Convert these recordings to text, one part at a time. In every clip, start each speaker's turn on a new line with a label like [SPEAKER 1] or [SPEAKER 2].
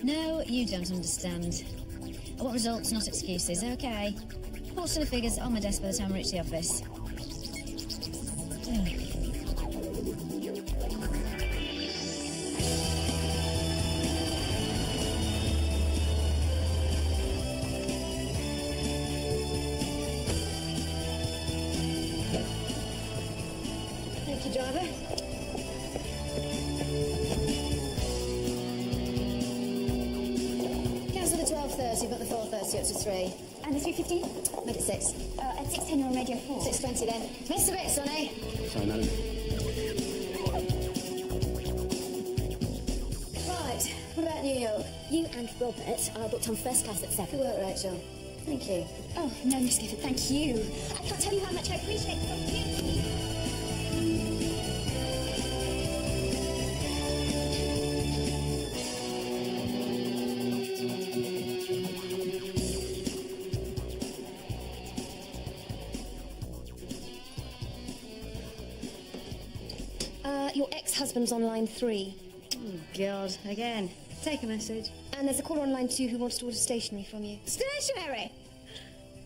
[SPEAKER 1] No, you don't understand. I want results, not excuses, okay? Reports to the figures on my desk by the time I reach the office. Thank you, driver. Cancel the 12:30, but the 4:30 up to 3.
[SPEAKER 2] And the 3:15?
[SPEAKER 1] Make it 6.
[SPEAKER 2] At 6:10 you're on Radio 4.
[SPEAKER 1] 6:20 then. Missed a bit, Sonny.
[SPEAKER 3] Sorry, madam.
[SPEAKER 1] Right, what about New York?
[SPEAKER 2] You and Robert are booked on first class at 7.
[SPEAKER 1] Good work, Rachel. Thank you.
[SPEAKER 2] Oh, no, Miss Gifford, thank you. I can't tell you how much I appreciate it. Thank you. Your ex-husband's on line 3.
[SPEAKER 1] Oh, God, again. Take a message.
[SPEAKER 2] And there's a caller on line 2 who wants to order stationery from you.
[SPEAKER 1] Stationery?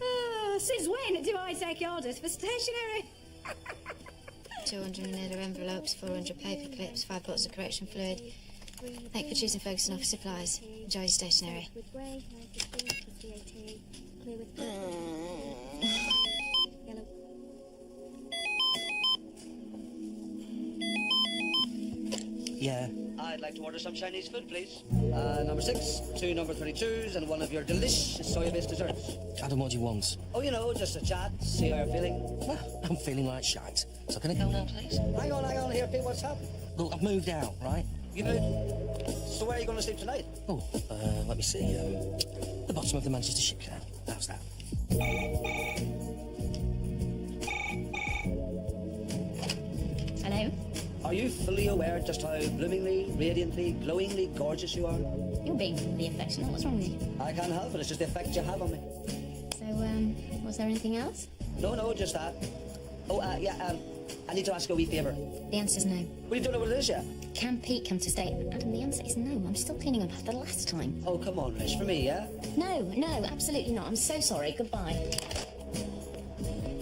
[SPEAKER 1] Oh, since when do I take orders for stationery? 200 manila envelopes, 400 paper clips, 5 bottles of correction fluid. Thank you for choosing Ferguson Office Supplies. Enjoy your stationery.
[SPEAKER 3] Yeah.
[SPEAKER 4] I'd like to order some Chinese food, please. Number 6, 2 number 32s, and 1 of your delicious soya-based desserts.
[SPEAKER 3] Adam, what do you want?
[SPEAKER 4] Oh, you know, just a chat, see how you're feeling.
[SPEAKER 3] Well, I'm feeling like shite. So can I go now, please?
[SPEAKER 4] Hang on here, Pete, what's happened?
[SPEAKER 3] Look, I've moved out, right?
[SPEAKER 4] You moved? So where are you going to sleep tonight?
[SPEAKER 3] Oh, let me see. The bottom of the Manchester shipyard. How's that?
[SPEAKER 1] Hello?
[SPEAKER 4] Are you fully aware just how bloomingly, radiantly, glowingly gorgeous you are?
[SPEAKER 1] You're being really affectionate. What's wrong with you?
[SPEAKER 4] I can't help it, it's just the effect you have on me.
[SPEAKER 1] So, was there anything else?
[SPEAKER 4] No, just that. Oh, I need to ask a wee favour.
[SPEAKER 1] The answer's no.
[SPEAKER 4] Well, you don't know what it is yet?
[SPEAKER 1] Can Pete come to stay? Adam, the answer is no. I'm still cleaning up after last time.
[SPEAKER 4] Oh, come on, Rich, for me, yeah?
[SPEAKER 1] No, absolutely not. I'm so sorry. Goodbye.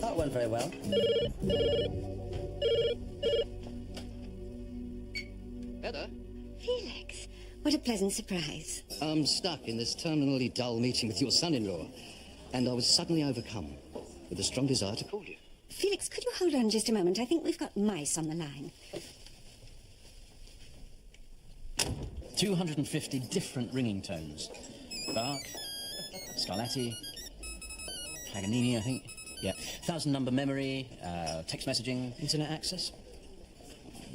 [SPEAKER 4] That went very well.
[SPEAKER 5] Heather?
[SPEAKER 6] Felix, what a pleasant surprise.
[SPEAKER 5] I'm stuck in this terminally dull meeting with your son-in-law, and I was suddenly overcome with a strong desire to call you.
[SPEAKER 6] Felix, could you hold on just a moment? I think we've got mice on the line.
[SPEAKER 7] 250 different ringing tones. Bach, Scarlatti, Paganini, I think. Yeah. 1,000-number memory, text messaging.
[SPEAKER 3] Internet access?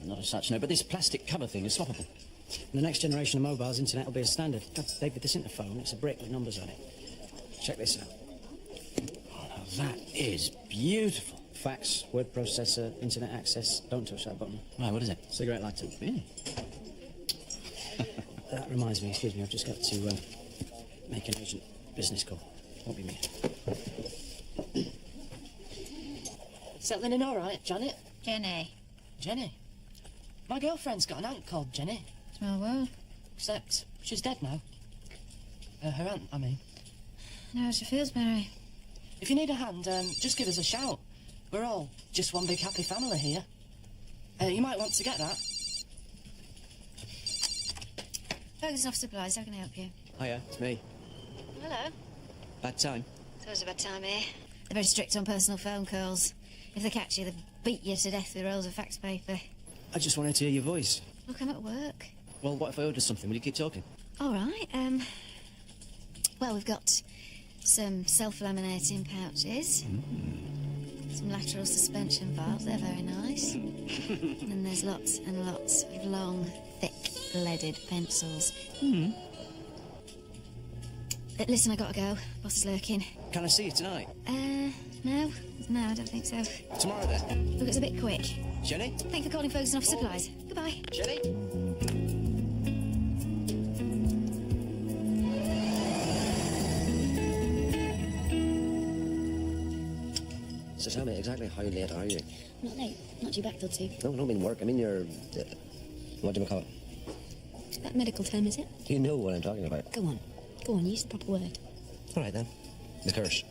[SPEAKER 7] Not as such, no, but this plastic cover thing is swappable.
[SPEAKER 3] In the next generation of mobiles, internet will be a standard. David, this interphone, it's a brick with numbers on it. Check this out.
[SPEAKER 7] Oh, now that is beautiful.
[SPEAKER 3] Fax, word processor, internet access. Don't touch that button.
[SPEAKER 7] Right, what is it?
[SPEAKER 3] Cigarette lighter.
[SPEAKER 7] Really?
[SPEAKER 3] That reminds me, excuse me, I've just got to make an urgent business call. Won't be me.
[SPEAKER 8] Settling in all right, Janet?
[SPEAKER 1] Jenny.
[SPEAKER 8] Jenny? My girlfriend's got an aunt called Jenny.
[SPEAKER 1] Small world.
[SPEAKER 8] Except she's dead now. Her aunt, I mean.
[SPEAKER 1] I know how she feels, Mary.
[SPEAKER 8] If you need a hand, just give us a shout. We're all just one big happy family here. You might want to get that.
[SPEAKER 1] Ferguson Office Supplies, how can I help you?
[SPEAKER 3] Hiya, it's me.
[SPEAKER 1] Hello.
[SPEAKER 3] Bad time?
[SPEAKER 1] It's always a bad time here. They're very strict on personal phone calls. If they catch you, they beat you to death with rolls of fax paper.
[SPEAKER 3] I just wanted to hear your voice.
[SPEAKER 1] Look, I'm at work.
[SPEAKER 3] Well, what if I order something? Will you keep talking?
[SPEAKER 1] All right, well, we've got some self-laminating pouches. Some lateral suspension bars, they're very nice. And then there's lots and lots of long, thick, leaded pencils. Listen, I gotta go. Boss is lurking.
[SPEAKER 3] Can I see you tonight?
[SPEAKER 1] No, I don't think so.
[SPEAKER 3] Tomorrow then?
[SPEAKER 1] Look, it's a bit quick.
[SPEAKER 3] Jenny?
[SPEAKER 1] Thanks for calling Ferguson Office Supplies. Goodbye.
[SPEAKER 3] Jenny?
[SPEAKER 4] So tell me, exactly how late are you?
[SPEAKER 1] Not late. Not due back till 2.
[SPEAKER 4] No, I don't mean work. I mean your... what do we call it?
[SPEAKER 2] That medical term, is it?
[SPEAKER 5] You know what I'm talking about.
[SPEAKER 2] Go on. Go on, use the proper word.
[SPEAKER 5] All right, then. The curse.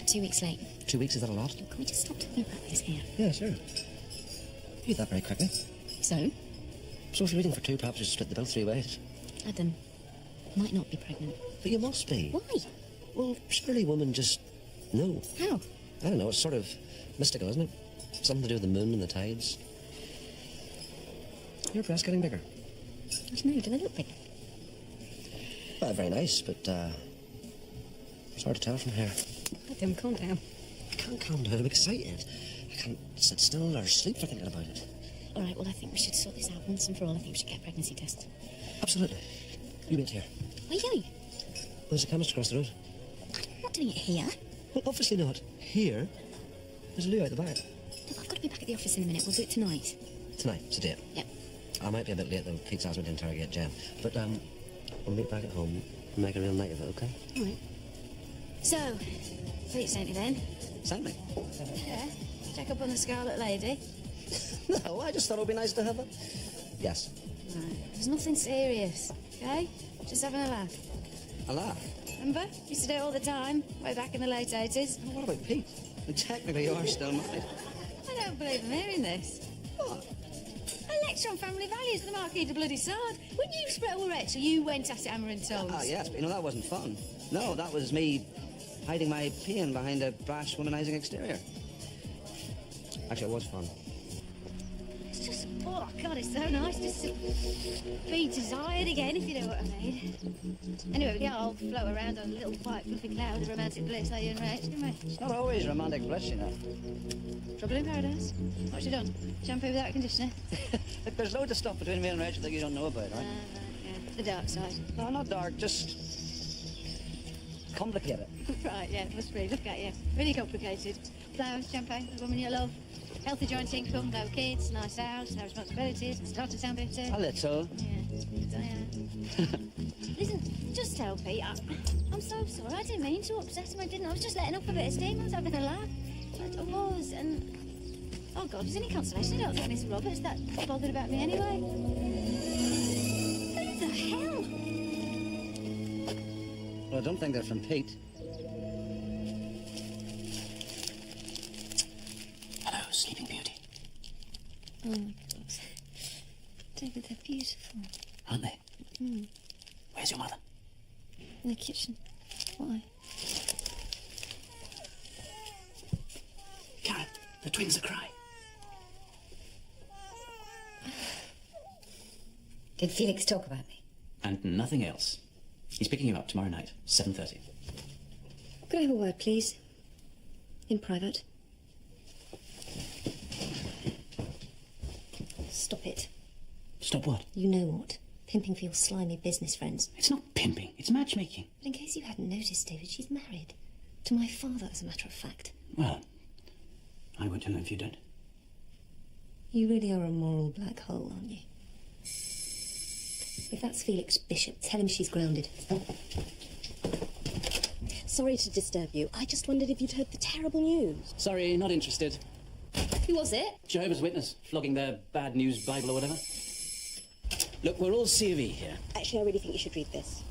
[SPEAKER 2] 2 weeks late.
[SPEAKER 5] 2 weeks, is that a lot?
[SPEAKER 2] Can we just stop talking about this here?
[SPEAKER 5] Yeah, sure. You did that very quickly.
[SPEAKER 2] So?
[SPEAKER 5] So if you're reading for two, perhaps you split the bill 3 ways.
[SPEAKER 2] Adam, might not be pregnant.
[SPEAKER 5] But you must be.
[SPEAKER 2] Why?
[SPEAKER 5] Well, surely women just know.
[SPEAKER 2] How?
[SPEAKER 5] I don't know, it's sort of mystical, isn't it? Something to do with the moon and the tides. Your breasts getting bigger.
[SPEAKER 2] I don't know, do they look big?
[SPEAKER 5] Well, very nice, but, it's hard to tell from here.
[SPEAKER 2] Adam, calm down.
[SPEAKER 5] I can't calm down, I'm excited. I can't sit still or sleep for thinking about it.
[SPEAKER 2] All right, well, I think we should sort this out once and for all. I think we should get a pregnancy test.
[SPEAKER 5] Absolutely. You wait here.
[SPEAKER 2] Where are you going?
[SPEAKER 5] Well, there's a chemist across the road.
[SPEAKER 2] I'm not doing it here.
[SPEAKER 5] Well, obviously not. Here. There's a loo out the back.
[SPEAKER 2] Look, I've got to be back at the office in a minute. We'll do it tonight.
[SPEAKER 5] Tonight, it's a date.
[SPEAKER 2] Yep.
[SPEAKER 5] I might be a bit late, though. Pete's asked me to interrogate Jen. But, we'll meet back at home and make a real night of it, okay?
[SPEAKER 2] All right.
[SPEAKER 1] So, Pete sent you then?
[SPEAKER 5] Send me.
[SPEAKER 1] Yeah. Check up on the Scarlet Lady.
[SPEAKER 5] No, I just thought it would be nice to have her. Yes.
[SPEAKER 1] Right. There's nothing serious, okay? Just having a laugh.
[SPEAKER 5] A laugh.
[SPEAKER 1] Remember? Used to do it all the time, way back in the late 80s.
[SPEAKER 5] Well, what about Pete? And technically, you are still married.
[SPEAKER 1] I don't believe I'm hearing this.
[SPEAKER 5] What?
[SPEAKER 1] A lecture on family values with the Marquis de Bloody Sard. When you spread all Rachel, you went at it hammer and tongs.
[SPEAKER 4] Ah, yes, but that wasn't fun. No, that was me hiding my pain behind a brash, womanizing exterior. Actually, it was fun.
[SPEAKER 1] It's just, oh, God, it's so nice just to be desired again, if you know what I mean. Anyway, we can't all float around on a little white fluffy cloud of romantic bliss, are you and Rach, can we?
[SPEAKER 4] It's not always romantic bliss, you know.
[SPEAKER 1] Trouble in paradise. What's you done? Shampoo without conditioner?
[SPEAKER 4] Look, there's loads of stuff between me and Rachel that you don't know about, right?
[SPEAKER 1] Yeah, the dark side.
[SPEAKER 4] No, not dark, just complicated.
[SPEAKER 1] Right, yeah, must be. Look at you. Really complicated. Flowers, champagne, the woman you love. Healthy joint income, no kids, nice house, no responsibilities. It's not to sound bitter.
[SPEAKER 4] A little.
[SPEAKER 1] Yeah. Listen, just tell Pete. I'm so sorry. I didn't mean to upset him. I didn't. I was just letting off a bit of steam. I was having a laugh. I was, and oh God, was any consolation? I don't think Miss Roberts that bothered about me anyway. Who the hell?
[SPEAKER 4] Well, I don't think they're from Pete.
[SPEAKER 7] Hello, Sleeping Beauty.
[SPEAKER 2] Oh, my God. David, they're beautiful.
[SPEAKER 7] Aren't they? Where's your mother?
[SPEAKER 2] In the kitchen. Why?
[SPEAKER 7] Karen, the twins are crying.
[SPEAKER 6] Did Felix talk about me?
[SPEAKER 7] And nothing else. He's picking you up tomorrow night, 7:30.
[SPEAKER 6] Could I have a word, please? In private. Stop it.
[SPEAKER 7] Stop what?
[SPEAKER 6] You know what? Pimping for your slimy business friends.
[SPEAKER 7] It's not pimping, it's matchmaking.
[SPEAKER 6] But in case you hadn't noticed, David, she's married. To my father, as a matter of fact.
[SPEAKER 7] Well, I won't tell him if you don't.
[SPEAKER 6] You really are a moral black hole, aren't you? If that's Felix Bishop, tell him she's grounded.
[SPEAKER 2] Sorry to disturb you. I just wondered if you'd heard the terrible news.
[SPEAKER 7] Sorry, not interested.
[SPEAKER 2] Who was it?
[SPEAKER 7] Jehovah's Witness, flogging their bad news Bible or whatever. Look, we're all C of E here.
[SPEAKER 2] Actually, I really think you should read this.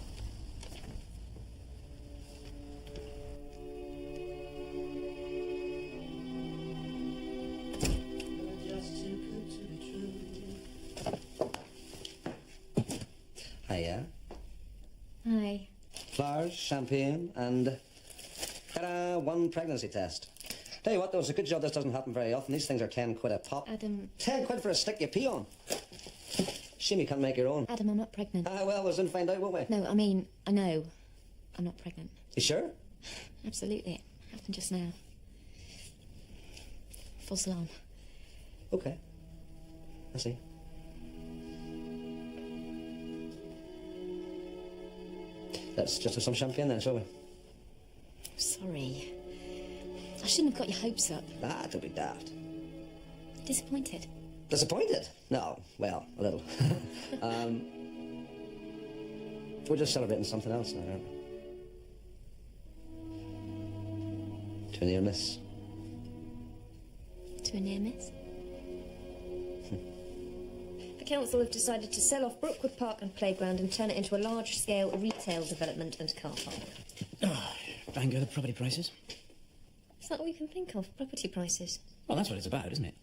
[SPEAKER 4] Hiya.
[SPEAKER 1] Hi.
[SPEAKER 4] Flowers, champagne, and ta-da, one pregnancy test. Tell you what, though, it's a good job this doesn't happen very often. These things are 10 quid a pop.
[SPEAKER 1] Adam.
[SPEAKER 4] 10 quid for a stick you pee on. Shame you can't make your own.
[SPEAKER 1] Adam, I'm not pregnant.
[SPEAKER 4] Well, we'll soon find out, won't we?
[SPEAKER 1] No, I mean, I know. I'm not pregnant.
[SPEAKER 4] You sure?
[SPEAKER 1] Absolutely. It happened just now. False alarm.
[SPEAKER 4] Okay. I see. Let's just have some champagne then, shall we?
[SPEAKER 1] Sorry. I shouldn't have got your hopes up.
[SPEAKER 4] Ah, don't be daft.
[SPEAKER 1] Disappointed.
[SPEAKER 4] Disappointed? No, well, a little. We're just celebrating something else now, aren't we? To a near miss.
[SPEAKER 1] To a near miss.
[SPEAKER 6] The council have decided to sell off Brookwood Park and Playground and turn it into a large-scale retail development and car park.
[SPEAKER 3] Oh, bango the property prices.
[SPEAKER 6] Is that all you can think of? Property prices?
[SPEAKER 3] Well, that's what it's about, isn't it?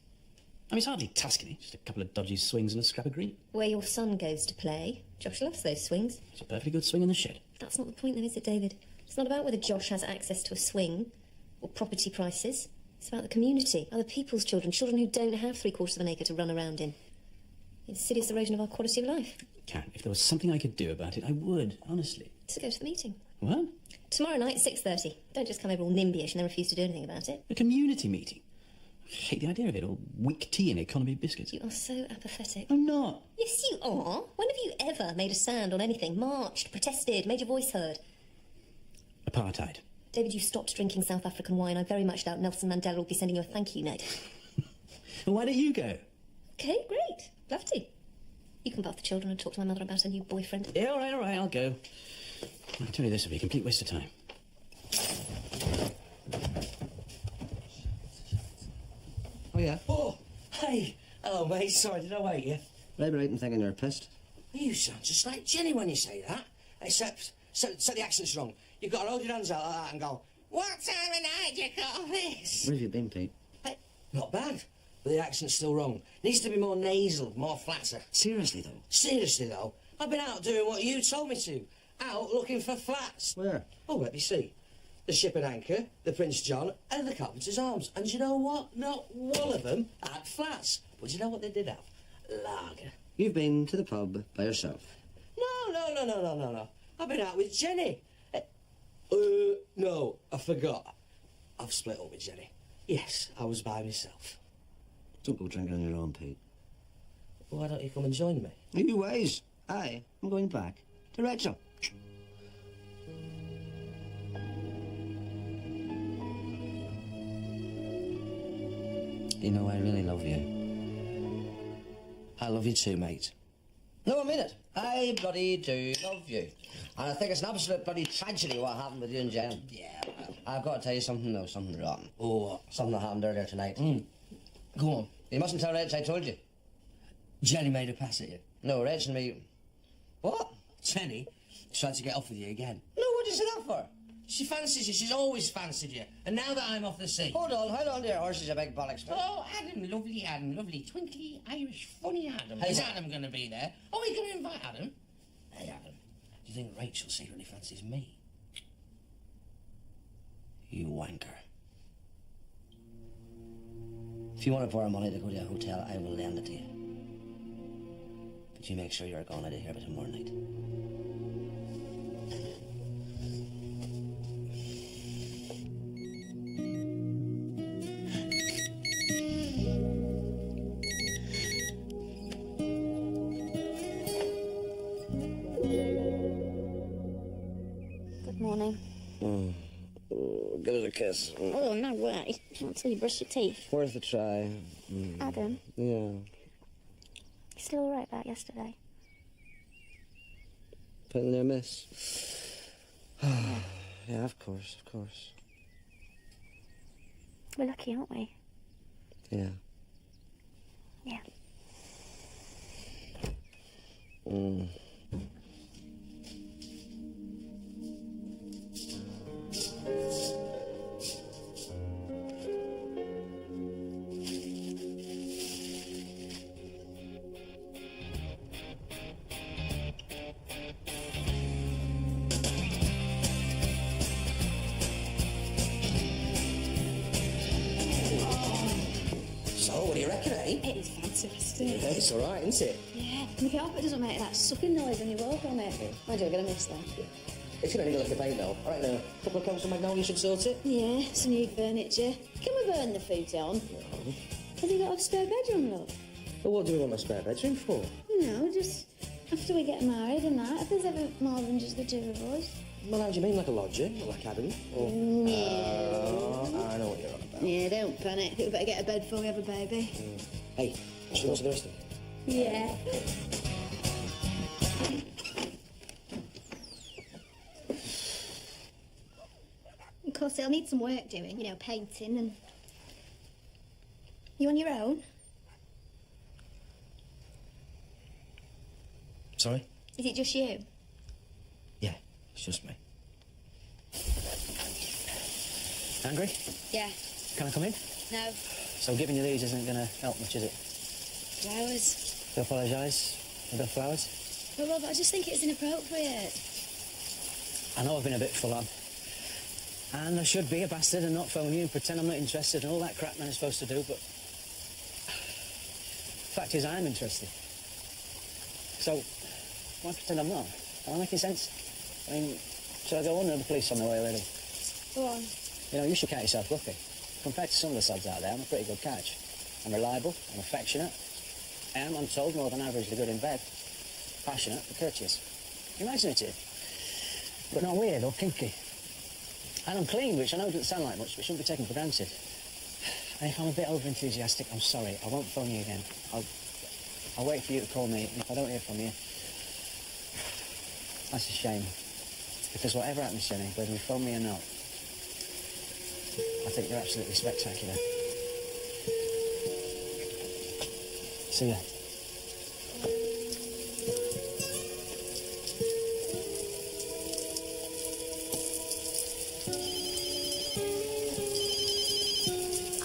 [SPEAKER 3] I mean, it's hardly Tuscany, just a couple of dodgy swings and a scrap of green.
[SPEAKER 6] Where your son goes to play. Josh loves those swings.
[SPEAKER 3] It's a perfectly good swing in the shed.
[SPEAKER 6] That's not the point, though, is it, David? It's not about whether Josh has access to a swing or property prices. It's about the community, other people's children, children who don't have 3/4 of an acre to run around in. It's a serious erosion of our quality of life.
[SPEAKER 3] Cat, if there was something I could do about it, I would, honestly.
[SPEAKER 6] So go to the meeting.
[SPEAKER 3] What?
[SPEAKER 6] Tomorrow night, 6:30. Don't just come over all NIMBY-ish and then refuse to do anything about it.
[SPEAKER 3] A community meeting? I hate the idea of it, all weak tea and economy biscuits.
[SPEAKER 6] You are so apathetic.
[SPEAKER 3] I'm not.
[SPEAKER 6] Yes, you are. When have you ever made a stand on anything? Marched, protested, made your voice heard?
[SPEAKER 3] Apartheid.
[SPEAKER 6] David, you stopped drinking South African wine. I very much doubt Nelson Mandela will be sending you a thank you note.
[SPEAKER 3] Well, why don't you go?
[SPEAKER 6] OK, great. Love to. You can bath the children and talk to my mother about her new boyfriend.
[SPEAKER 3] Yeah, all right, I'll go. I'll tell you, this will be a complete waste of time.
[SPEAKER 4] Oh, yeah?
[SPEAKER 9] Oh, hey. Hello, mate. Sorry, did I wake you?
[SPEAKER 4] Maybe right in thinking you're pissed.
[SPEAKER 9] You sound just like Jenny when you say that. Except the accent's wrong. You've got to hold your hands out like that and go, what time of night do you call this?
[SPEAKER 4] Where have you been, Pete?
[SPEAKER 9] Hey, not bad. But the accent's still wrong. Needs to be more nasal, more flatter.
[SPEAKER 4] Seriously, though?
[SPEAKER 9] Seriously, though, I've been out doing what you told me to. Out looking for flats.
[SPEAKER 4] Where?
[SPEAKER 9] Oh, let me see. The Ship and Anchor, the Prince John, and the Carpenter's Arms. And you know what? Not one of them had flats. But you know what they did have? Lager.
[SPEAKER 4] You've been to the pub by yourself.
[SPEAKER 9] No. I've been out with Jenny. No, I forgot. I've split up with Jenny. Yes, I was by myself.
[SPEAKER 4] Don't go drinking on your own, Pete.
[SPEAKER 9] Why don't you come and join me?
[SPEAKER 4] Are you wise? I'm going back to Rachel.
[SPEAKER 9] You know, I really love you. I love you too, mate.
[SPEAKER 4] No, I mean it. I bloody do love you. And I think it's an absolute bloody tragedy what happened with you and Jen.
[SPEAKER 9] Yeah, well.
[SPEAKER 4] I've got to tell you something, though, something rotten.
[SPEAKER 9] Oh, what?
[SPEAKER 4] Something that happened earlier tonight.
[SPEAKER 9] Go on.
[SPEAKER 4] You mustn't tell Rach I told you.
[SPEAKER 9] Jenny made a pass at you.
[SPEAKER 4] No, Rach and me... What?
[SPEAKER 9] Jenny tried to get off with you again.
[SPEAKER 4] No, what'd you say that for?
[SPEAKER 9] She fancies you. She's always fancied you. And now that I'm off the sea...
[SPEAKER 4] Hold on to your horses, you big bollocks.
[SPEAKER 9] Oh, Adam, lovely, twinkly, Irish, funny Adam.
[SPEAKER 4] Hey,
[SPEAKER 9] Is
[SPEAKER 4] what?
[SPEAKER 9] Adam going to be there? Oh, we're going to invite Adam. Hey, Adam, do you think Rachel secretly fancies me? You wanker.
[SPEAKER 4] If you want to borrow money to go to a hotel, I will lend it to you. But you make sure you're gone out of here by tomorrow night.
[SPEAKER 1] Good morning.
[SPEAKER 4] Give us a kiss.
[SPEAKER 1] Oh, no way. Not until you brush your teeth.
[SPEAKER 4] Worth a try.
[SPEAKER 1] Adam,
[SPEAKER 4] Yeah.
[SPEAKER 1] you still all right about yesterday?
[SPEAKER 4] Putting there, miss. Yeah, of course.
[SPEAKER 1] We're lucky, aren't we?
[SPEAKER 4] Yeah.
[SPEAKER 1] Yeah.
[SPEAKER 9] So, what do you reckon, eh?
[SPEAKER 1] It is fantastic.
[SPEAKER 9] Yeah, it's all right, isn't it?
[SPEAKER 1] Yeah, and the carpet doesn't make that sucking noise when you walk on it. I do, I'm going to miss that.
[SPEAKER 9] It's going to need a lick of paint, though. All right, now, a couple of coats of magnolia should sort it.
[SPEAKER 1] Yeah, some new furniture. Can we burn the futon? Have you got a spare bedroom, love?
[SPEAKER 9] Well, what do we want a spare bedroom for?
[SPEAKER 1] No, just after we get married and that. If there's ever more than just the two of us.
[SPEAKER 9] Well, how do you mean, like a lodger? Not like Adam? Or...
[SPEAKER 1] No.
[SPEAKER 9] I know what you're on about.
[SPEAKER 1] Yeah, don't panic. We better get a bed before we have a baby.
[SPEAKER 9] Hey, should we go to the rest of it?
[SPEAKER 1] Yeah. Of course, it'll need some work doing, you know, painting and... You on your own?
[SPEAKER 9] Sorry?
[SPEAKER 6] Is it just you?
[SPEAKER 9] Yeah, it's just me.
[SPEAKER 3] Angry?
[SPEAKER 1] Yeah.
[SPEAKER 3] Can I come in?
[SPEAKER 1] No.
[SPEAKER 3] So giving you these isn't going to help much, is it?
[SPEAKER 1] Flowers.
[SPEAKER 3] Do apologise for the flowers.
[SPEAKER 1] Well, Rob, I just think it's inappropriate.
[SPEAKER 3] I know I've been a bit full on. And I should be a bastard and not phone you and pretend I'm not interested and all that crap men are supposed to do, but... fact is, I am interested. So, why pretend I'm not? Am I making sense? I mean, should I go on to the police on the way, really?
[SPEAKER 1] Go on.
[SPEAKER 3] You know, you should count yourself lucky. Compared to some of the sods out there, I'm a pretty good catch. I'm reliable, I'm affectionate. I'm told, more than averagely good in bed. Passionate, but courteous. Imaginative. But not weird or kinky. And I'm clean, which I know doesn't sound like much, but shouldn't be taken for granted. And if I'm a bit over-enthusiastic, I'm sorry. I won't phone you again. I'll wait for you to call me, and if I don't hear from you, that's a shame. Because whatever happens, Jenny, whether you phone me or not, I think you're absolutely spectacular. See ya.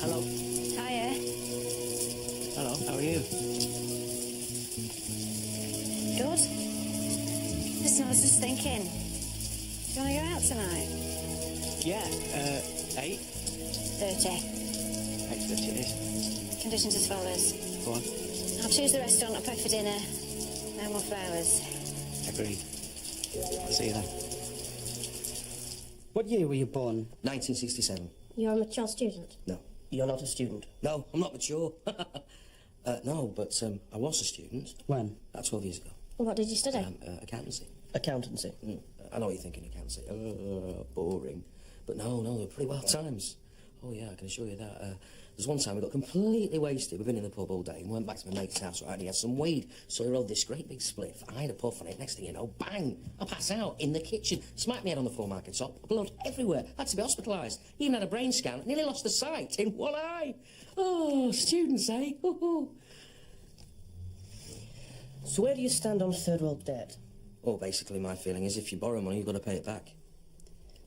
[SPEAKER 3] Hello.
[SPEAKER 1] Hiya.
[SPEAKER 3] Hello, how are you?
[SPEAKER 1] Good. Listen, I was just thinking. Do you want to go out tonight?
[SPEAKER 3] Yeah, 8?
[SPEAKER 1] 30.
[SPEAKER 3] 8:30 it is.
[SPEAKER 1] Conditions as follows.
[SPEAKER 3] Go on.
[SPEAKER 1] I'll choose the restaurant I'll pay for dinner. No more flowers.
[SPEAKER 3] Agreed. I'll see you then. What year were you born?
[SPEAKER 9] 1967.
[SPEAKER 6] You're a mature student.
[SPEAKER 9] No.
[SPEAKER 3] You're not a student.
[SPEAKER 9] No, I'm not mature. No, but I was a student.
[SPEAKER 3] When?
[SPEAKER 9] 12 years ago.
[SPEAKER 6] What did you study?
[SPEAKER 9] Accountancy.
[SPEAKER 3] Accountancy.
[SPEAKER 9] I know what you're thinking, accountancy. Boring. But no, they were pretty wild times. Oh, yeah, I can assure you that. There's one time we got completely wasted. We've been in the pub all day and went back to my mate's house, right, and he had some weed. So he rolled this great big spliff. I had a puff on it. Next thing you know, bang! I pass out in the kitchen. Smacked my head on the floor market top. Blood everywhere. Had to be hospitalised. Even had a brain scan. Nearly lost the sight in one eye. Oh, students, eh?
[SPEAKER 10] So where do you stand on third world debt?
[SPEAKER 9] Oh, basically my feeling is if you borrow money, you've got to pay it back.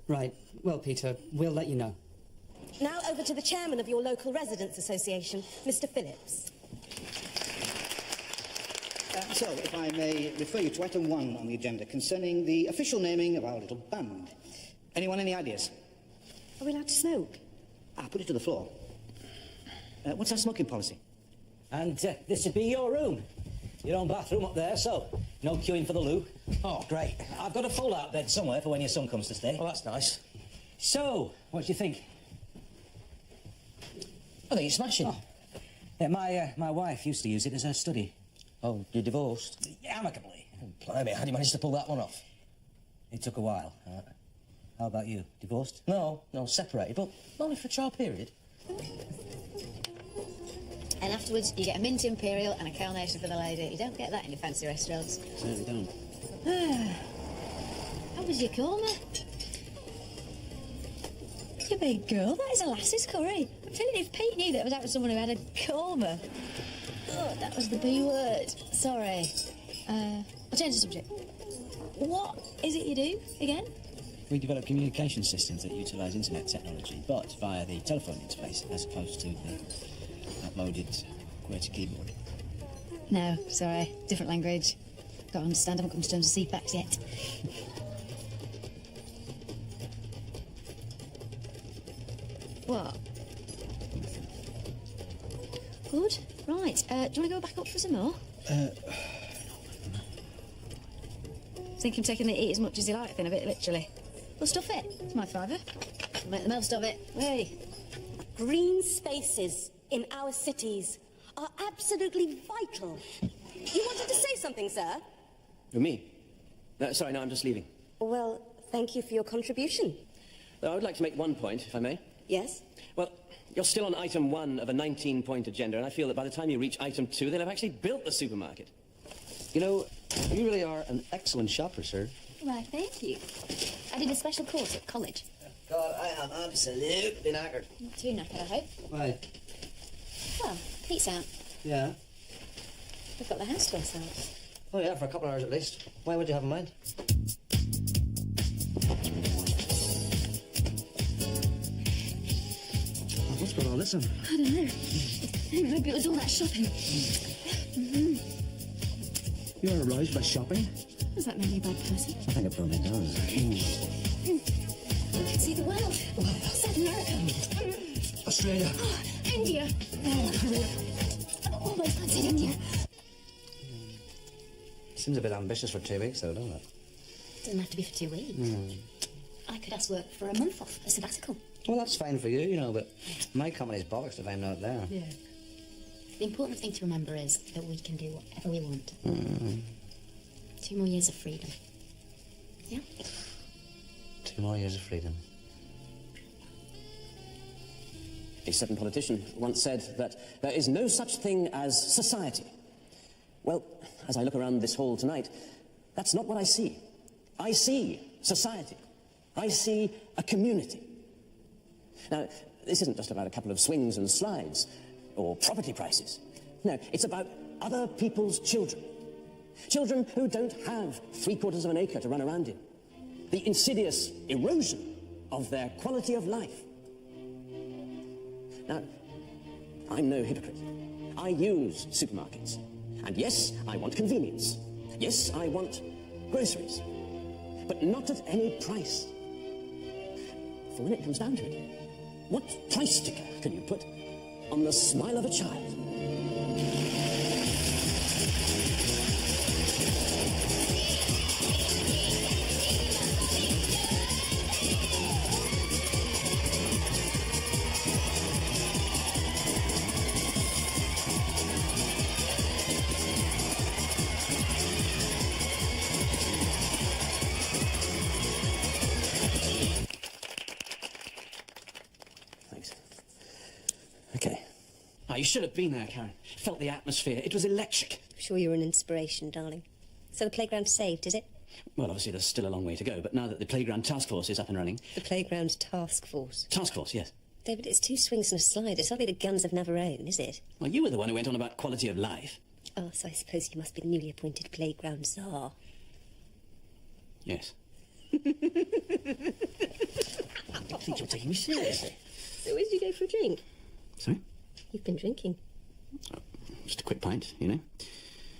[SPEAKER 3] Right. Well, Peter, we'll let you know.
[SPEAKER 2] Now over to the chairman of your local residents association, Mr. Phillips.
[SPEAKER 11] So, if I may refer you to item 1 on the agenda concerning the official naming of our little band. Anyone any ideas?
[SPEAKER 2] Are we allowed to smoke?
[SPEAKER 11] Put it to the floor. What's our smoking policy?
[SPEAKER 3] And this would be your room. Your own bathroom up there, so no queuing for the loo.
[SPEAKER 9] Oh, great.
[SPEAKER 3] I've got a fold-out bed somewhere for when your son comes to stay.
[SPEAKER 9] Oh, that's nice.
[SPEAKER 3] So, what do you think?
[SPEAKER 9] I think it's smashing.
[SPEAKER 3] Oh. Yeah, my wife used to use it as her study.
[SPEAKER 9] Oh, you're divorced?
[SPEAKER 3] Amicably.
[SPEAKER 9] Blimey, how do you manage to pull that one off?
[SPEAKER 3] It took a while. How about you? Divorced?
[SPEAKER 9] No, separated, but only for a trial period.
[SPEAKER 1] And afterwards, you get a mint imperial and a carnation for the lady. You don't get that in your fancy restaurants.
[SPEAKER 3] Certainly don't.
[SPEAKER 1] How was your coma? You big girl, that is a lass's curry. I'm feeling if Pete knew that was after someone who had a coma. Oh, that was the B word. Sorry. I'll change the subject. What is it you do, again?
[SPEAKER 3] We develop communication systems that utilise internet technology, but via the telephone interface, as opposed to the uploaded QWERTY keyboard.
[SPEAKER 1] No, sorry. Different language. Can't understand. I haven't come to terms with CPAX yet. What? Good. Right. Do you want to go back up for some more? Think him taking the eat as much as you like, then a bit literally. Well, stuff it. It's my fiver. I'll make the most of it. Hey.
[SPEAKER 2] Green spaces in our cities are absolutely vital. You wanted to say something, sir?
[SPEAKER 7] Me? Sorry, no, I'm just leaving.
[SPEAKER 2] Well, thank you for your contribution.
[SPEAKER 7] I would like to make one point, if I may.
[SPEAKER 2] Yes?
[SPEAKER 7] Well, you're still on item 1 of a 19-point agenda, and I feel that by the time you reach item 2, they'll have actually built the supermarket.
[SPEAKER 4] You know, you really are an excellent shopper, sir.
[SPEAKER 1] Why, thank you. I did a special course at college.
[SPEAKER 4] God, I am absolutely knackered.
[SPEAKER 1] Not too knackered, I hope.
[SPEAKER 4] Why?
[SPEAKER 1] Well, Pete's out.
[SPEAKER 4] Yeah?
[SPEAKER 1] We've got the house to ourselves.
[SPEAKER 4] Oh, yeah, for a couple of hours at least. Why would you have in mind? What's got all this on?
[SPEAKER 1] I don't know. Maybe it was all that shopping.
[SPEAKER 11] You're aroused by shopping?
[SPEAKER 1] Does that make me a bad person?
[SPEAKER 11] I think it probably does.
[SPEAKER 1] See the world. South America.
[SPEAKER 11] Australia.
[SPEAKER 1] India. Korea. Almost fancy India.
[SPEAKER 4] Seems a bit ambitious for 2 weeks, though, doesn't it?
[SPEAKER 6] Doesn't have to be for 2 weeks. I could ask work for a month off, a sabbatical.
[SPEAKER 4] Well, that's fine for you, you know, but my company's bollocks if I'm not there.
[SPEAKER 6] Yeah. The important thing to remember is that we can do whatever we want. 2 more years of freedom. Yeah?
[SPEAKER 4] 2 more years of freedom.
[SPEAKER 7] A certain politician once said that there is no such thing as society. Well, as I look around this hall tonight, that's not what I see. I see society. I see a community. Now, this isn't just about a couple of swings and slides or property prices. No, it's about other people's children. Children who don't have 3/4 of an acre to run around in. The insidious erosion of their quality of life. Now, I'm no hypocrite. I use supermarkets. And yes, I want convenience. Yes, I want groceries. But not at any price. For when it comes down to it, what price sticker can you put on the smile of a child?
[SPEAKER 3] You should have been there, Karen. Felt the atmosphere. It was electric.
[SPEAKER 6] I'm sure you're an inspiration, darling. So the playground's saved, is it?
[SPEAKER 3] Well, obviously, there's still a long way to go, but now that the playground task force is up and running...
[SPEAKER 6] The playground task force?
[SPEAKER 3] Task force, yes.
[SPEAKER 6] David, it's 2 swings and a slide. It's hardly the guns of Navarone, is it?
[SPEAKER 3] Well, you were the one who went on about quality of life.
[SPEAKER 6] Oh, so I suppose you must be the newly appointed playground czar.
[SPEAKER 3] Yes. I think you're taking me seriously.
[SPEAKER 6] So where did you go for a drink?
[SPEAKER 3] Sorry?
[SPEAKER 6] You've been drinking.
[SPEAKER 3] Oh, just a quick pint, you know,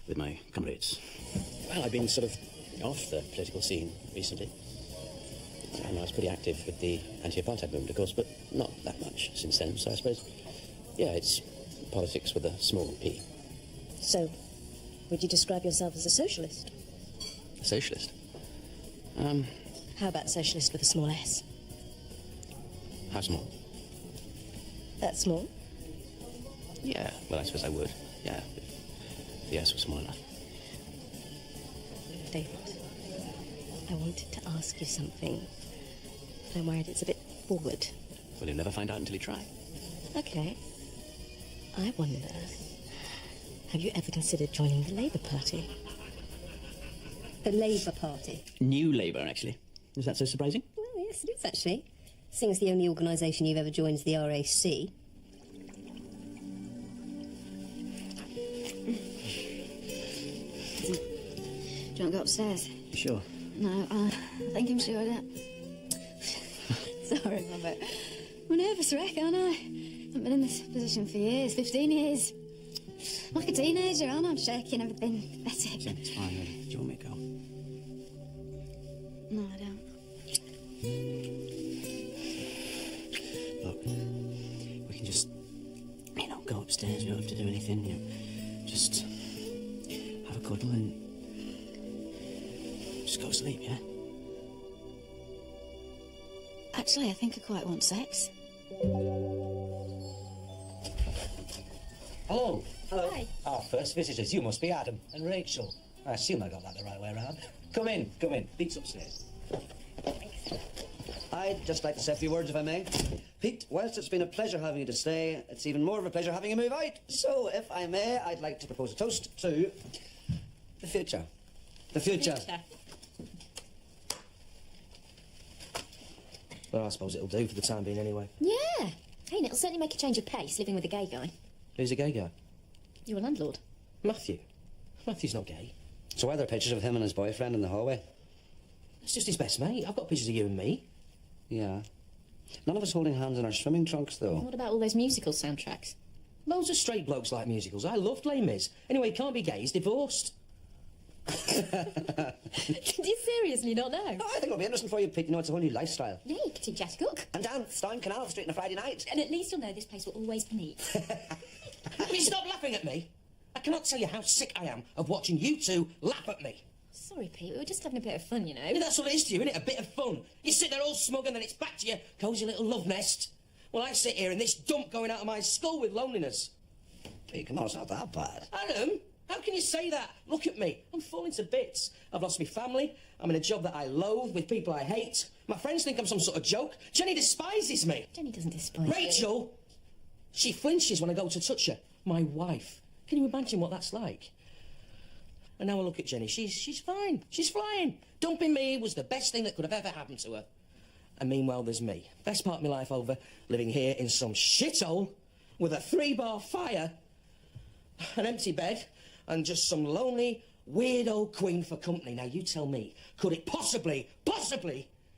[SPEAKER 3] with my comrades. Well, I've been sort of off the political scene recently. And I was pretty active with the anti-apartheid movement, of course, but not that much since then. So I suppose, yeah, it's politics with a small p.
[SPEAKER 6] So, would you describe yourself as a socialist?
[SPEAKER 3] A socialist?
[SPEAKER 6] How about socialist with a small s?
[SPEAKER 3] How small?
[SPEAKER 6] That small?
[SPEAKER 3] Yeah, well, I suppose I would. Yeah, if the S was small enough.
[SPEAKER 6] David, I wanted to ask you something. I'm worried it's a bit forward.
[SPEAKER 3] Well, you'll never find out until you try.
[SPEAKER 6] Okay. I wonder, have you ever considered joining the Labour Party? The Labour Party?
[SPEAKER 3] New Labour, actually. Is that so surprising?
[SPEAKER 6] Well, yes, it is, actually. Seeing as the only organisation you've ever joined is the RAC.
[SPEAKER 1] Do you want to go upstairs?
[SPEAKER 3] You sure?
[SPEAKER 1] No, I think I'm sure I don't. Sorry, Robert. I'm a nervous wreck, aren't I? Haven't been in this position for years, 15 years. I'm like a teenager, aren't I? I'm shaking, everything pathetic.
[SPEAKER 3] It's fine, really. Do you want me to go?
[SPEAKER 1] No, I don't.
[SPEAKER 3] Look, we can just, you know, go upstairs. You don't have to do anything. You know, just have a cuddle and just go to sleep, yeah?
[SPEAKER 1] Actually, I think I quite want sex.
[SPEAKER 11] Hello. Hello.
[SPEAKER 6] Hi.
[SPEAKER 11] Our first visitors. You must be Adam and Rachel. I assume I got that the right way around. Come in, come in. Pete's upstairs.
[SPEAKER 4] I'd just like to say a few words, if I may. Pete, whilst it's been a pleasure having you to stay, it's even more of a pleasure having you move out. So, if I may, I'd like to propose a toast to the future. The future.
[SPEAKER 9] Well, I suppose it'll do for the time being anyway.
[SPEAKER 6] Yeah. Hey, and it'll certainly make a change of pace living with a gay guy.
[SPEAKER 9] Who's a gay guy?
[SPEAKER 6] You're a landlord.
[SPEAKER 9] Matthew. Matthew's not gay.
[SPEAKER 4] So why are there pictures of him and his boyfriend in the hallway?
[SPEAKER 9] It's just his best mate. I've got pictures of you and me.
[SPEAKER 4] Yeah. None of us holding hands in our swimming trunks, though.
[SPEAKER 6] What about all those musical soundtracks?
[SPEAKER 9] Loads of straight blokes like musicals. I loved Les Mis. Anyway, he can't be gay. He's divorced.
[SPEAKER 6] Did you seriously not know?
[SPEAKER 4] No, I think it'll be interesting for you, Pete. You know, it's a whole new lifestyle.
[SPEAKER 6] Yeah, you could teach how to cook.
[SPEAKER 4] And dance down Canal Street on a Friday night.
[SPEAKER 6] And at least you'll know this place will always be neat.
[SPEAKER 9] Will you stop laughing at me? I cannot tell you how sick I am of watching you two laugh at me.
[SPEAKER 6] Sorry, Pete, we were just having a bit of fun, you know.
[SPEAKER 9] Yeah, that's what it is to you, isn't it? A bit of fun. You sit there all smug and then it's back to your cosy little love nest. Well, I sit here in this dump going out of my skull with loneliness.
[SPEAKER 4] Pete, come on, it's not that bad.
[SPEAKER 9] Adam, how can you say that? Look at me. I'm falling to bits. I've lost my family. I'm in a job that I loathe with people I hate. My friends think I'm some sort of joke. Jenny despises me.
[SPEAKER 6] Jenny doesn't despise you.
[SPEAKER 9] Rachel! She flinches when I go to touch her. My wife. Can you imagine what that's like? And now I look at Jenny. She's fine. She's flying. Dumping me was the best thing that could have ever happened to her. And meanwhile, there's me. Best part of my life over, living here in some shithole with a 3-bar fire, an empty bed, and just some lonely, weirdo queen for company. Now, you tell me, could it possibly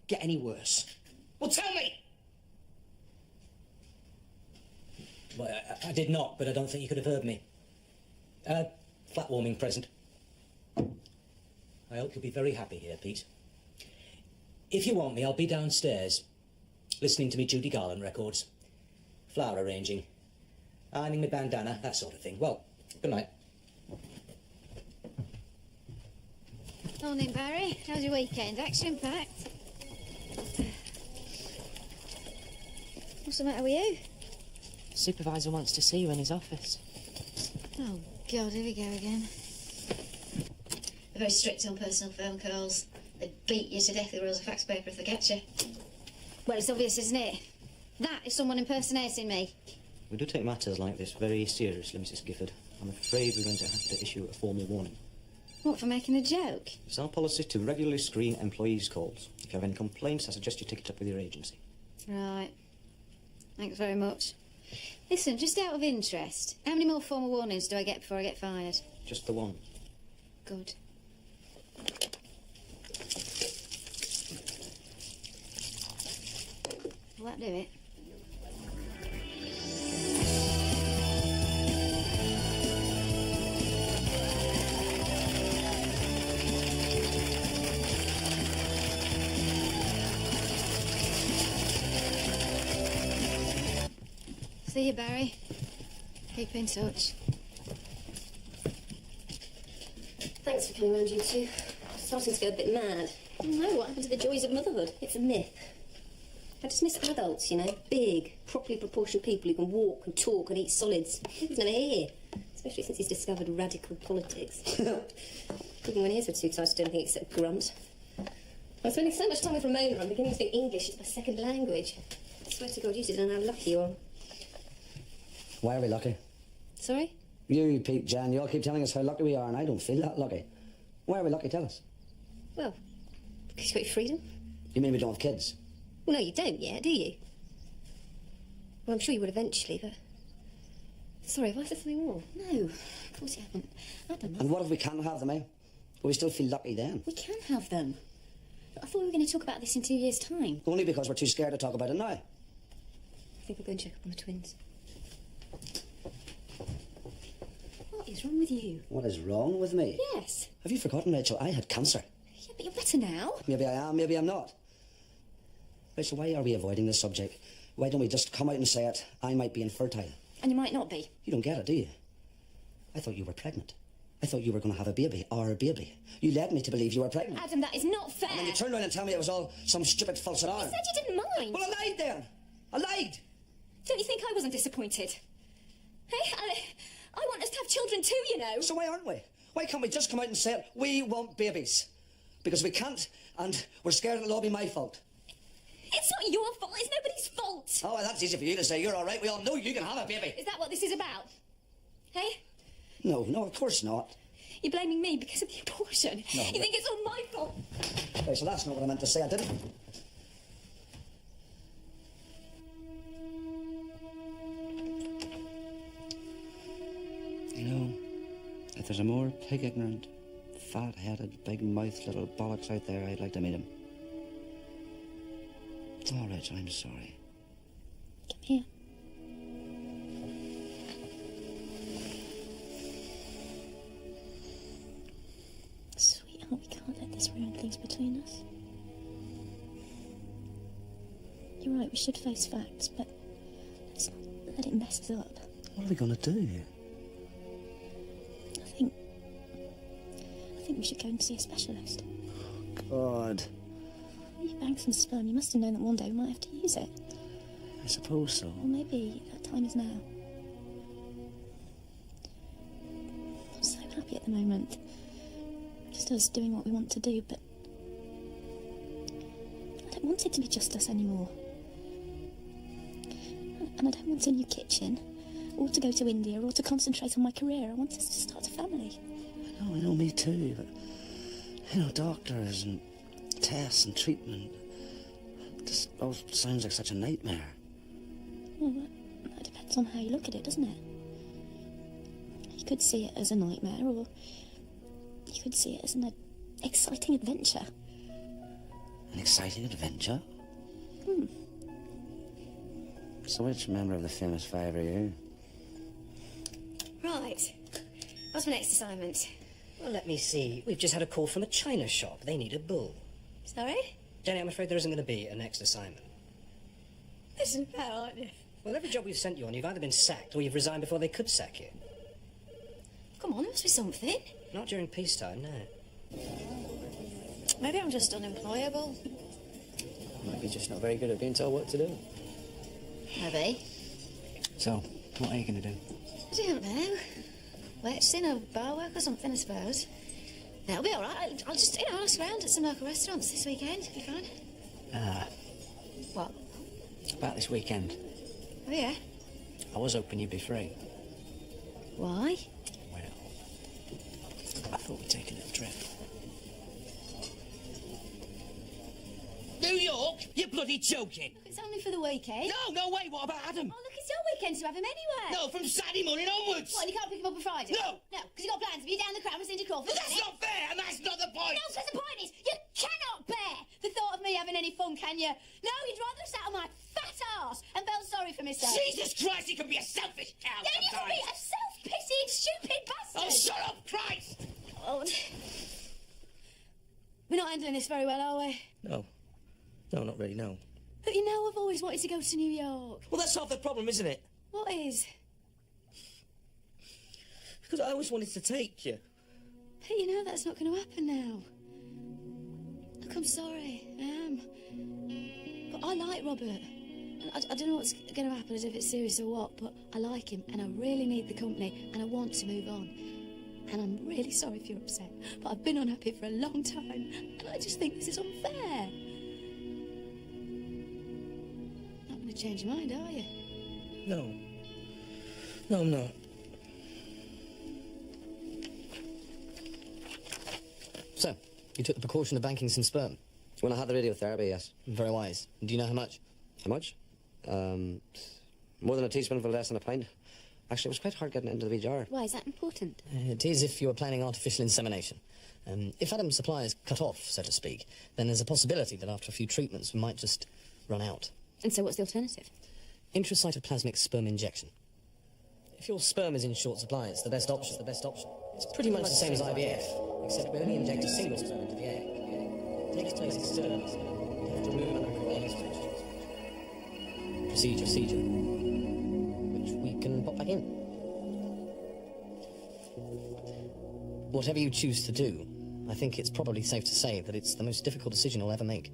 [SPEAKER 9] get any worse? Well, tell me!
[SPEAKER 12] Well, I did not, but I don't think you could have heard me. Flat warming present. I hope you'll be very happy here, Pete. If you want me, I'll be downstairs, listening to me Judy Garland records, flower arranging, ironing my bandana, that sort of thing. Well, good night.
[SPEAKER 1] Morning, Barry. How's your weekend? Action-packed? What's the matter with you?
[SPEAKER 8] Supervisor wants to see you in his office.
[SPEAKER 1] Oh, God, here we go again. They're very strict on personal phone calls. They beat you to death with rolls of fax paper if they catch you. Well, it's obvious, isn't it? That is someone impersonating me.
[SPEAKER 12] We do take matters like this very seriously, Mrs. Gifford. I'm afraid we're going to have to issue a formal warning.
[SPEAKER 1] What, for making a joke?
[SPEAKER 12] It's our policy to regularly screen employees' calls. If you have any complaints, I suggest you take it up with your agency.
[SPEAKER 1] Right. Thanks very much. Listen, just out of interest, how many more formal warnings do I get before I get fired?
[SPEAKER 12] Just the one.
[SPEAKER 1] Good. Will that do it? See you, Barry. Keep in touch.
[SPEAKER 6] Thanks for coming round, you two. I'm starting to go a bit mad. Oh no, what happened to the joys of motherhood? It's a myth. I just miss adults, you know, big, properly proportioned people who can walk and talk and eat solids. He's never here, especially since he's discovered radical politics. Even when his were too tired to do anything except grunt. I'm spending so much time with Ramona, I'm beginning to think English is my second language. I swear to God, you didn't know how lucky you are.
[SPEAKER 4] Why are we lucky?
[SPEAKER 6] Sorry?
[SPEAKER 4] You, Pete, Jan, you all keep telling us how lucky we are, and I don't feel that lucky. Why are we lucky? Tell us.
[SPEAKER 6] Well, because you've got your freedom.
[SPEAKER 4] You mean we don't have kids?
[SPEAKER 6] Well, no, you don't yet, do you? Well, I'm sure you would eventually, but... Sorry, have I said something wrong? No, of course you haven't. Adam.
[SPEAKER 4] And what if we can't have them, eh? Will we still feel lucky then?
[SPEAKER 6] We can have them. I thought we were going to talk about this in 2 years' time.
[SPEAKER 4] Only because we're too scared to talk about it now.
[SPEAKER 6] I think we'll go and check up on the twins. What is wrong with you?
[SPEAKER 4] What is wrong with me?
[SPEAKER 6] Yes.
[SPEAKER 4] Have you forgotten, Rachel? I had cancer.
[SPEAKER 6] Yeah, but you're better now.
[SPEAKER 4] Maybe I am, maybe I'm not. Rachel, why are we avoiding this subject? Why don't we just come out and say it? I might be infertile.
[SPEAKER 6] And you might not be.
[SPEAKER 4] You don't get it, do you? I thought you were pregnant. I thought you were going to have a baby, our baby. You led me to believe you were pregnant.
[SPEAKER 6] Adam, that is not fair.
[SPEAKER 4] And then you turned around and tell me it was all some stupid false alarm.
[SPEAKER 6] You said you didn't mind.
[SPEAKER 4] Well, I lied then. I lied.
[SPEAKER 6] Don't you think I wasn't disappointed? Hey, I want us to have children too, you know.
[SPEAKER 4] So why aren't we? Why can't we just come out and say it? We want babies. Because we can't, and we're scared it'll all be my fault.
[SPEAKER 6] It's not your fault. It's nobody's fault.
[SPEAKER 4] Oh, well, that's easy for you to say. You're all right. We all know you can have a baby.
[SPEAKER 6] Is that what this is about? Hey?
[SPEAKER 4] No, of course not.
[SPEAKER 6] You're blaming me because of the abortion.
[SPEAKER 4] No,
[SPEAKER 6] you think it's all my fault?
[SPEAKER 4] Okay, so that's not what I meant to say. I didn't. You know, if there's a more pig-ignorant, fat-headed, big-mouthed little bollocks out there. I'd like to meet him. Oh, Rachel, I'm sorry.
[SPEAKER 6] Come here. Sweetheart, we can't let this ruin things between us. You're right, we should face facts, but let's not let it mess us up.
[SPEAKER 4] What are we going to do?
[SPEAKER 6] I think we should go and see a specialist.
[SPEAKER 4] God.
[SPEAKER 6] You banked some sperm. You must have known that one day we might have to use it.
[SPEAKER 4] I suppose so.
[SPEAKER 6] Or maybe that time is now. I'm so happy at the moment. Just us doing what we want to do, but I don't want it to be just us anymore. And I don't want a new kitchen, or to go to India, or to concentrate on my career. I want us to start a family.
[SPEAKER 4] I know, me too, but, you know, doctors and tests and treatment, this all sounds like such a nightmare.
[SPEAKER 6] Well, that depends on how you look at it, doesn't it? You could see it as a nightmare, or you could see it as an exciting adventure.
[SPEAKER 4] An exciting adventure?
[SPEAKER 6] Hmm.
[SPEAKER 4] So which member of the famous five are you?
[SPEAKER 1] Right. What's my next assignment?
[SPEAKER 10] Well, let me see. We've just had a call from a china shop. They need a bull.
[SPEAKER 1] Sorry?
[SPEAKER 10] Jenny, I'm afraid there isn't going to be a next assignment.
[SPEAKER 1] Listen, pal, aren't you?
[SPEAKER 10] Well, every job we've sent you on, you've either been sacked or you've resigned before they could sack you.
[SPEAKER 1] Come on, there must be something.
[SPEAKER 10] Not during peacetime, no.
[SPEAKER 1] Maybe I'm just unemployable.
[SPEAKER 3] Maybe just not very good at being told what to do.
[SPEAKER 1] Maybe.
[SPEAKER 3] So, what are you going to do?
[SPEAKER 1] I don't know. Waitressing or bar work or something, I suppose. That'll be all right. I'll just, ask around at some local restaurants this weekend. It'll be fine. What?
[SPEAKER 3] About this weekend.
[SPEAKER 1] Oh, yeah?
[SPEAKER 3] I was hoping you'd be free.
[SPEAKER 1] Why?
[SPEAKER 3] Well, I thought we'd take a little trip.
[SPEAKER 9] New York? You're bloody joking.
[SPEAKER 1] Look, it's only for the weekend.
[SPEAKER 9] No, wait, what about Adam?
[SPEAKER 1] Oh, look, it's your weekend to have him anyway.
[SPEAKER 9] No, from Saturday morning onwards.
[SPEAKER 1] What, and you can't pick him up on Friday?
[SPEAKER 9] No.
[SPEAKER 1] No, because you've got plans. Be down the crowd with Cindy Crawford.
[SPEAKER 9] But that's not fair, and that's not the point.
[SPEAKER 1] No, because the point is, you cannot bear the thought of me having any fun, can you? No, you'd rather have sat on my fat arse and felt sorry for myself.
[SPEAKER 9] Jesus Christ, you can be a selfish cow
[SPEAKER 1] Then you can be a self-pitying, stupid bastard.
[SPEAKER 9] Oh, shut up, Christ!
[SPEAKER 1] Oh, we're not handling this very well, are we?
[SPEAKER 9] No. No, not really, no.
[SPEAKER 1] But you know I've always wanted to go to New York.
[SPEAKER 9] Well, that's half the problem, isn't it?
[SPEAKER 1] What is?
[SPEAKER 9] Because I always wanted to take you.
[SPEAKER 1] But you know that's not going to happen now. Look, I'm sorry, I am. But I like Robert. And I don't know what's going to happen, as if it's serious or what, but I like him, and I really need the company, and I want to move on. And I'm really sorry if you're upset, but I've been unhappy for a long time, and I just think this is unfair. Not going to change your mind, are you?
[SPEAKER 9] No. No, I'm not.
[SPEAKER 5] So, you took the precaution of banking some sperm?
[SPEAKER 4] When I had the radiotherapy, yes.
[SPEAKER 5] Very wise. Do you know how much?
[SPEAKER 4] How much? More than a teaspoonful, less than a pint. Actually, it was quite hard getting it into the wee jar.
[SPEAKER 1] Why, is that important?
[SPEAKER 5] It is if you were planning artificial insemination. If Adam's supply is cut off, so to speak, then there's a possibility that after a few treatments we might just run out.
[SPEAKER 1] And so what's the alternative?
[SPEAKER 5] Intracytoplasmic sperm injection. If your sperm is in short supply, it's the best option. It's pretty much the same as IVF, except we only inject a single sperm into the egg. It takes place externally. You have to remove unnecrotic procedure, which we can pop back in. Whatever you choose to do, I think it's probably safe to say that it's the most difficult decision you'll ever make.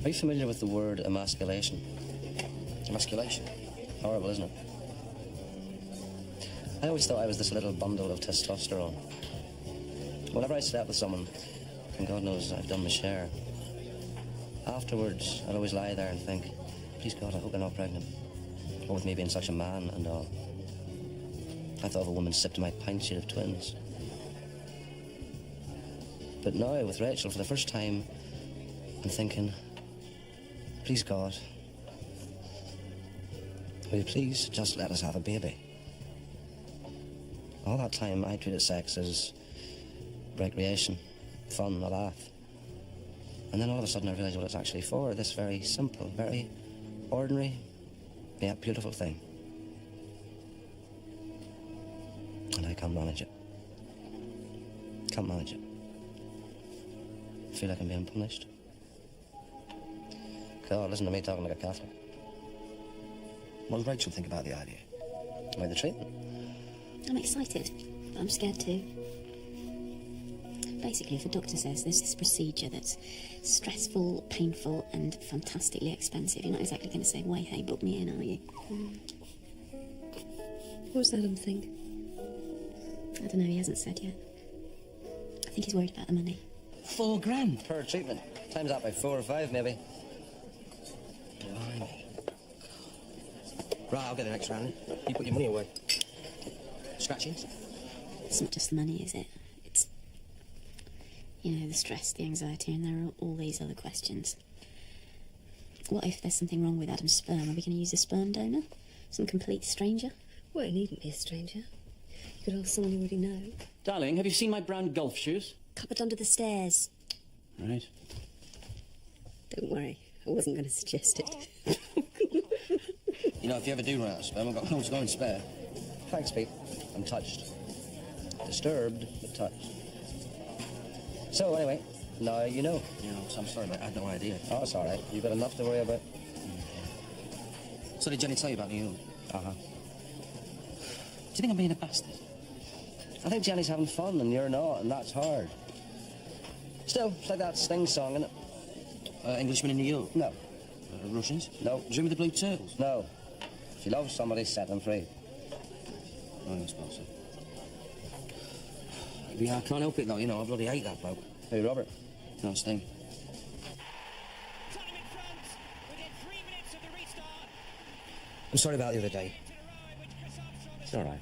[SPEAKER 4] Are you familiar with the word emasculation?
[SPEAKER 5] Emasculation?
[SPEAKER 4] Horrible, isn't it? I always thought I was this little bundle of testosterone. Whenever I slept with someone, and God knows I've done my share, afterwards I'd always lie there and think, please God, I hope I'm not pregnant. Or with me being such a man and all. I thought if a woman sipped my pint, she'd have twins. But now, with Rachel, for the first time, I'm thinking, please God, will you please just let us have a baby? All that time, I treated sex as recreation, fun, a laugh. And then all of a sudden I realised what it's actually for, this very simple, very ordinary, yet beautiful thing. And I can't manage it. Can't manage it. I feel like I'm being punished. God, listen to me talking like a Catholic.
[SPEAKER 9] What does Rachel think about the idea?
[SPEAKER 4] About the treatment?
[SPEAKER 13] I'm excited, but I'm scared too. Basically, if a doctor says there's this procedure that's stressful, painful, and fantastically expensive, you're not exactly going to say, wait, hey, book me in, are you?
[SPEAKER 6] What's Adam think?
[SPEAKER 13] I don't know, he hasn't said yet. I think he's worried about the money.
[SPEAKER 4] £4,000 per treatment. Times that by 4 or 5, maybe.
[SPEAKER 9] Blimey. Right, I'll get the next round. You put your money away. Scratchings?
[SPEAKER 13] It's not just the money, is it? It's, you know, the stress, the anxiety, and there are all these other questions. What if there's something wrong with Adam's sperm? Are we going to use a sperm donor? Some complete stranger?
[SPEAKER 6] Well, it needn't be a stranger. You could ask someone you already know.
[SPEAKER 3] Darling, have you seen my brown golf shoes?
[SPEAKER 13] Cupboard under the stairs.
[SPEAKER 3] Right.
[SPEAKER 6] Don't worry, I wasn't going to suggest it.
[SPEAKER 9] You know, if you ever do run out of sperm, I've got loads going spare.
[SPEAKER 4] Thanks, Pete. I'm touched. Disturbed, but touched. So, anyway, now you know.
[SPEAKER 9] You know, so I'm sorry, mate. I had no idea.
[SPEAKER 4] Oh, it's all right. You've got enough to worry about.
[SPEAKER 9] So did Jenny tell you about New York?
[SPEAKER 4] Uh-huh.
[SPEAKER 9] Do you think I'm being a bastard?
[SPEAKER 4] I think Jenny's having fun and you're not, and that's hard. Still, it's like that Sting song, isn't it?
[SPEAKER 9] Englishmen in New York?
[SPEAKER 4] No.
[SPEAKER 9] Russians?
[SPEAKER 4] No.
[SPEAKER 9] Dream of the Blue Turtles?
[SPEAKER 4] No. If you love somebody, set them free.
[SPEAKER 9] Oh, I suppose so. Yeah, I can't help it, though, you know. I bloody hate that bloke.
[SPEAKER 4] Hey, Robert.
[SPEAKER 9] No, Sting.
[SPEAKER 12] I'm sorry about the other day. It's all right.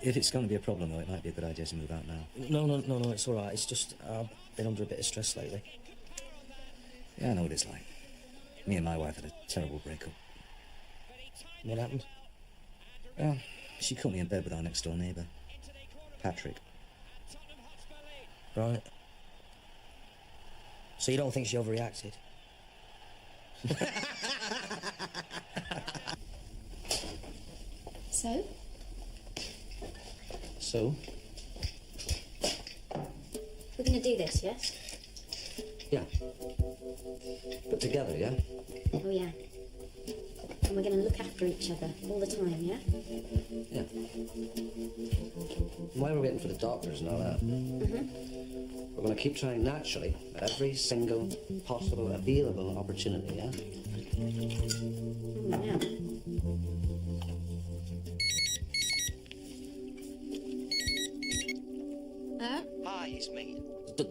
[SPEAKER 12] If it's going to be a problem, though, it might be a good idea to move out now.
[SPEAKER 5] No, it's all right. It's just I've been under a bit of stress lately.
[SPEAKER 12] Yeah, I know what it's like. Me and my wife had a terrible breakup.
[SPEAKER 5] What happened?
[SPEAKER 12] Well, she caught me in bed with our next-door neighbour, Patrick.
[SPEAKER 5] Right. So you don't think she overreacted?
[SPEAKER 13] So?
[SPEAKER 4] So?
[SPEAKER 13] We're going to do this, yes?
[SPEAKER 4] Yeah. But together, yeah?
[SPEAKER 13] Oh, yeah. And we're going to look after each other all the time, yeah?
[SPEAKER 4] Yeah. While we're waiting for the doctors and all that, we're going to keep trying naturally at every single possible, available opportunity, yeah?
[SPEAKER 13] Yeah.
[SPEAKER 4] Hi, it's me.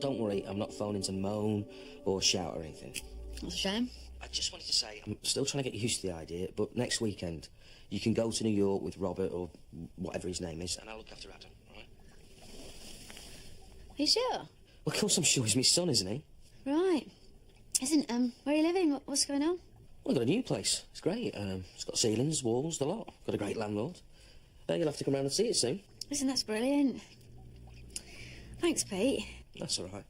[SPEAKER 4] Don't worry, I'm not phoning to moan or shout or anything.
[SPEAKER 1] That's a shame.
[SPEAKER 4] I just wanted to say, I'm still trying to get used to the idea, but next weekend, you can go to New York with Robert or whatever his name is, and I'll look after Adam, all right?
[SPEAKER 1] Are you sure?
[SPEAKER 4] Well, of course I'm sure he's my son, isn't he?
[SPEAKER 1] Right. Isn't, where are you living? What's going on?
[SPEAKER 4] Well, I've got a new place. It's great. It's got ceilings, walls, the lot. Got a great landlord. You'll have to come round and see it soon.
[SPEAKER 1] Listen, that's brilliant. Thanks, Pete.
[SPEAKER 4] That's all right.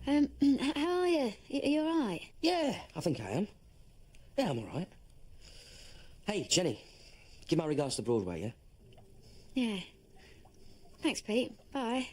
[SPEAKER 1] How are you? Are you all right?
[SPEAKER 4] Yeah, I think I am. Yeah, I'm all right. Hey, Jenny, give my regards to Broadway, yeah?
[SPEAKER 1] Yeah. Thanks, Pete. Bye.